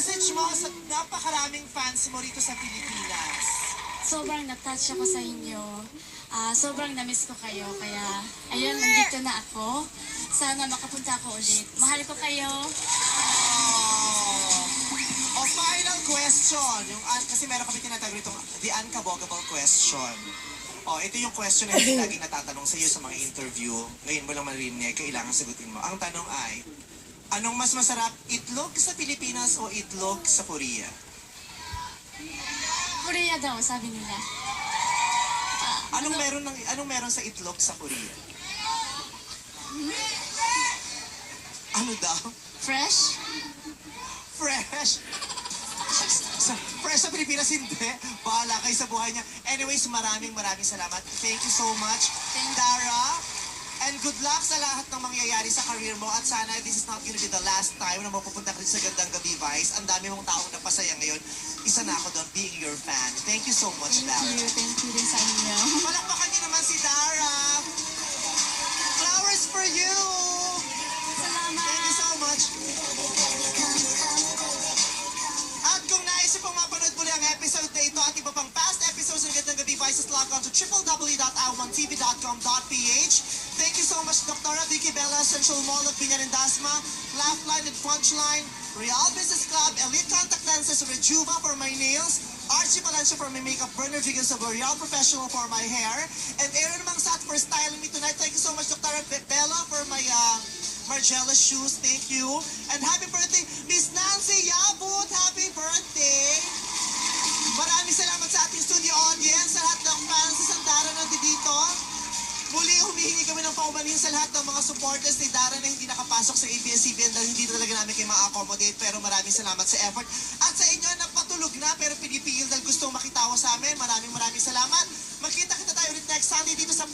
message mo sa napakaraming fans mo rito sa Pilipinas? Sobrang na-touch ako sa inyo. Sobrang na-miss ko kayo. Kaya, ayun, nandito na ako. Sana makapunta ako ulit. Mahal ko kayo. O, final question. Kasi meron kami tinatawag itong the unkabogable question. O, ito yung question na hindi laging natatanong sa iyo sa mga interview. Ngayon mo lang marinig, kailangan sagutin mo. Ang tanong ay, anong mas masarap, itlog sa Pilipinas o itlog sa Korea? Korea daw, sabi nila. Anong meron sa itlog sa Korea? Ano daw? Fresh? Fresh! Fresh sa Pilipinas, hindi. Bahala kayo sa buhay niya. Anyways, maraming salamat. Thank you so much, Dara. And good luck sa lahat ng mangyayari sa career mo. At sana this is not gonna be the last time na mapupunta ka rin sa Gandang Gabi Vice. Ang dami mong taong napasaya ngayon. Isa na ako doon, being your fan. Thank you so much, Dara. Thank you din sa inyo. Palakpakan niyo naman si Dara. Flowers for you. Salamat. Thank you so much. At kung naisip pong mapanood muli ang episode na ito at iba pang past episodes ng Gandang Gabi Vices, log on to www.aw1tv.com.ph. Thank you so much, Dr. Vicky Bella, Central Mall of Binyan and Dasma, Laugh-Line and Punchline, Real Business Club, Elite Contact Lenses, Rejuva for my nails, Archie Valencia for my makeup, Bernard Vigas of L'Oreal Professional for my hair, and Aaron Mangsat for styling me tonight. Thank you so much, Dr. Bella, for my Margiela shoes. Thank you. And happy birthday, Miss Nancy Yabut. Happy birthday. Maraming salamat sa ating studio audience, sa lahat ng fans sa Santara na dito. Muli, humihingi kami ng paumanhin sa lahat ng mga supporters ni Dara na hindi nakapasok sa ABS-CBN dahil hindi talaga namin kayo ma-accommodate. Pero maraming salamat sa effort. At sa inyo na patulog na pero pinipigil dahil gustong makitawa sa amin. Maraming salamat. Magkita kita tayo ulit next Sunday dito sa